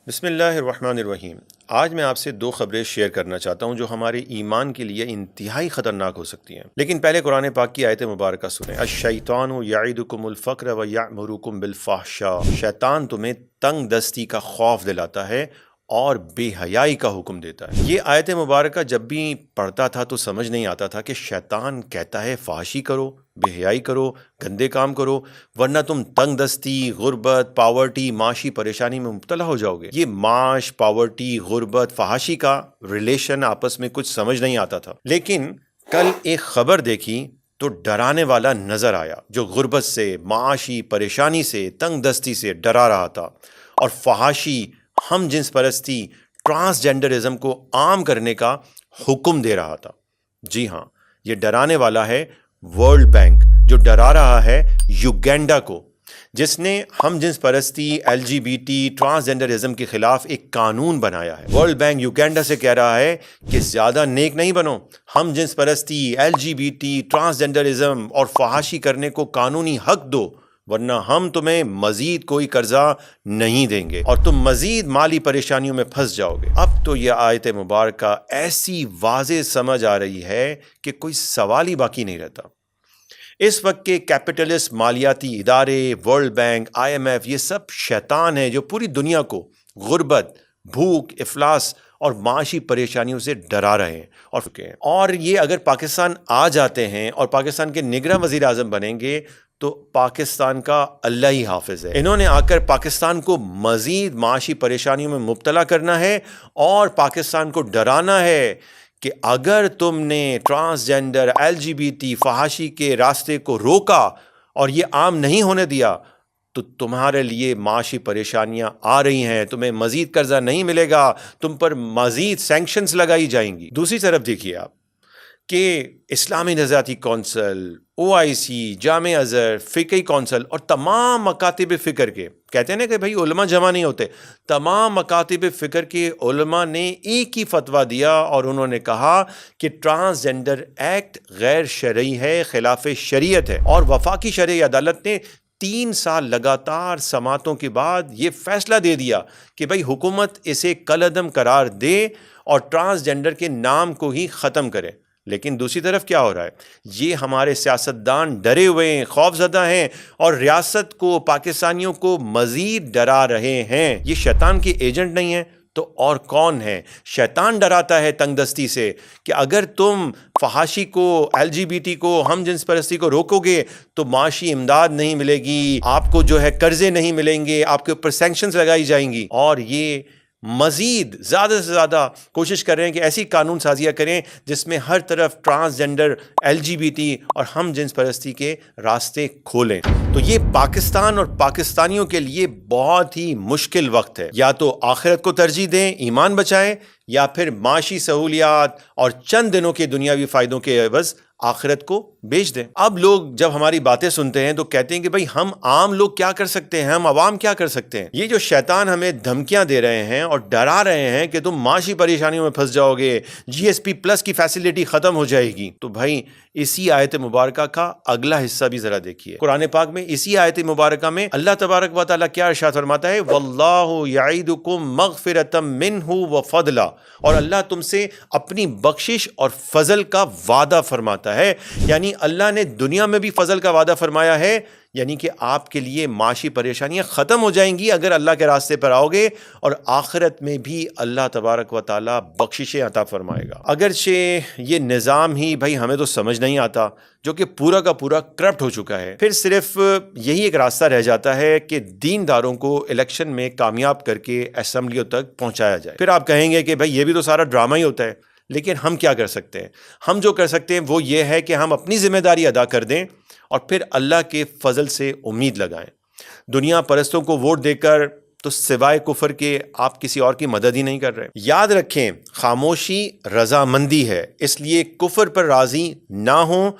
بسم اللہ الرحمن الرحیم۔ آج میں آپ سے دو خبریں شیئر کرنا چاہتا ہوں جو ہمارے ایمان کے لیے انتہائی خطرناک ہو سکتی ہیں، لیکن پہلے قرآن پاک کی آیت مبارکہ سنیں۔ الشیطان یعدکم الفقر ویأمرکم بالفحشاء، شیطان تمہیں تنگ دستی کا خوف دلاتا ہے اور بے حیائی کا حکم دیتا ہے۔ یہ آیت مبارکہ جب بھی پڑھتا تھا تو سمجھ نہیں آتا تھا کہ شیطان کہتا ہے فحاشی کرو، بے حیائی کرو، گندے کام کرو، ورنہ تم تنگ دستی، غربت، پاورٹی، معاشی پریشانی میں مبتلا ہو جاؤ گے۔ یہ معاش، پاورٹی، غربت، فحاشی کا ریلیشن آپس میں کچھ سمجھ نہیں آتا تھا، لیکن کل ایک خبر دیکھی تو ڈرانے والا نظر آیا جو غربت سے، معاشی پریشانی سے، تنگ دستی سے ڈرا رہا تھا اور فحاشی، ہم جنس پرستی، ٹرانسجینڈرزم کو عام کرنے کا حکم دے رہا تھا۔ جی ہاں، یہ ڈرانے والا ہے ورلڈ بینک، جو ڈرا رہا ہے یوگینڈا کو، جس نے ہم جنس پرستی، LGBT، ٹرانسجینڈرزم کے خلاف ایک قانون بنایا ہے۔ ورلڈ بینک یوگینڈا سے کہہ رہا ہے کہ زیادہ نیک نہیں بنو، ہم جنس پرستی، LGBT، ٹرانسجینڈرزم اور فحاشی کرنے کو قانونی حق دو، ورنہ ہم تمہیں مزید کوئی قرضہ نہیں دیں گے اور تم مزید مالی پریشانیوں میں پھنس جاؤ گے۔ اب تو یہ آیت مبارکہ ایسی واضح سمجھ آ رہی ہے کہ کوئی سوال ہی باقی نہیں رہتا۔ اس وقت کے کیپٹلسٹ مالیاتی ادارے، ورلڈ بینک، IMF، یہ سب شیطان ہیں جو پوری دنیا کو غربت، بھوک، افلاس اور معاشی پریشانیوں سے ڈرا رہے ہیں اور یہ اگر پاکستان آ جاتے ہیں اور پاکستان کے نگراں وزیر اعظم بنیں گے تو پاکستان کا اللہ ہی حافظ ہے۔ انہوں نے آ کر پاکستان کو مزید معاشی پریشانیوں میں مبتلا کرنا ہے اور پاکستان کو ڈرانا ہے کہ اگر تم نے ٹرانسجینڈر، LGBT، فحاشی کے راستے کو روکا اور یہ عام نہیں ہونے دیا تو تمہارے لیے معاشی پریشانیاں آ رہی ہیں، تمہیں مزید قرضہ نہیں ملے گا، تم پر مزید سینکشنز لگائی جائیں گی۔ دوسری طرف دیکھیے آپ کہ اسلامی نظریاتی کونسل، OIC، جامع ازہر، فقہی کونسل اور تمام مکاتب فکر کے، کہتے ہیں نا کہ بھائی علماء جمع نہیں ہوتے، تمام مکاتب فکر کے علماء نے ایک ہی فتویٰ دیا اور انہوں نے کہا کہ ٹرانسجینڈر ایکٹ غیر شرعی ہے، خلاف شریعت ہے، اور وفاقی شرعی عدالت نے 3 سال لگاتار سماعتوں کے بعد یہ فیصلہ دے دیا کہ بھائی حکومت اسے کالعدم قرار دے اور ٹرانسجینڈر کے نام کو ہی ختم کرے۔ لیکن دوسری طرف کیا ہو رہا ہے؟ یہ ہمارے سیاستدان ڈرے ہوئے ہیں، خوف زدہ ہیں اور ریاست کو، پاکستانیوں کو مزید ڈرا رہے ہیں۔ یہ شیطان کے ایجنٹ نہیں ہیں تو اور کون ہے؟ شیطان ڈراتا ہے تنگ دستی سے کہ اگر تم فحاشی کو، LGBT کو، ہم جنس پرستی کو روکو گے تو معاشی امداد نہیں ملے گی، آپ کو جو ہے قرضے نہیں ملیں گے، آپ کے اوپر سینکشنز لگائی جائیں گی، اور یہ مزید زیادہ سے زیادہ کوشش کر رہے ہیں کہ ایسی قانون سازیاں کریں جس میں ہر طرف ٹرانسجینڈر، LGBT اور ہم جنس پرستی کے راستے کھولیں۔ تو یہ پاکستان اور پاکستانیوں کے لیے بہت ہی مشکل وقت ہے، یا تو آخرت کو ترجیح دیں، ایمان بچائیں، یا پھر معاشی سہولیات اور چند دنوں کے دنیاوی فائدوں کے عوض آخرت کو بیچ دیں۔ اب لوگ جب ہماری باتیں سنتے ہیں تو کہتے ہیں کہ بھئی ہم عام لوگ کیا کر سکتے ہیں، ہم عوام کیا کر سکتے ہیں؟ یہ جو شیطان ہمیں دھمکیاں دے رہے ہیں اور ڈرا رہے ہیں کہ تم معاشی پریشانیوں میں پھنس جاؤ گے، GSP+ کی فیسلٹی ختم ہو جائے گی، تو بھائی اسی آیت مبارکہ کا اگلا حصہ بھی ذرا دیکھیے۔ قرآن پاک میں اسی آیت مبارکہ میں اللہ تبارک و تعالیٰ کیا ارشاد فرماتا ہے؟ واللہ یعدکم مغفرۃ منہ وفضلا، اور اللہ تم سے اپنی بخشش اور فضل کا وعدہ فرماتا ہے، یعنی اللہ نے دنیا میں بھی فضل کا وعدہ فرمایا ہے، یعنی کہ آپ کے لیے معاشی پریشانیاں ختم ہو جائیں گی اگر اللہ کے راستے پر آؤ گے، اور آخرت میں بھی اللہ تبارک و تعالیٰ بخششیں عطا فرمائے گا۔ اگرچہ یہ نظام ہی بھائی ہمیں تو سمجھ نہیں آتا، جو کہ پورا کا پورا کرپٹ ہو چکا ہے، پھر صرف یہی ایک راستہ رہ جاتا ہے کہ دینداروں کو الیکشن میں کامیاب کر کے اسمبلیوں تک پہنچایا جائے۔ پھر آپ کہیں گے کہ بھائی یہ بھی تو سارا ڈرامہ ہی ہوتا ہے، لیکن ہم کیا کر سکتے ہیں؟ ہم جو کر سکتے ہیں وہ یہ ہے کہ ہم اپنی ذمہ داری ادا کر دیں اور پھر اللہ کے فضل سے امید لگائیں۔ دنیا پرستوں کو ووٹ دے کر تو سوائے کفر کے آپ کسی اور کی مدد ہی نہیں کر رہے۔ یاد رکھیں، خاموشی رضامندی ہے، اس لیے کفر پر راضی نہ ہوں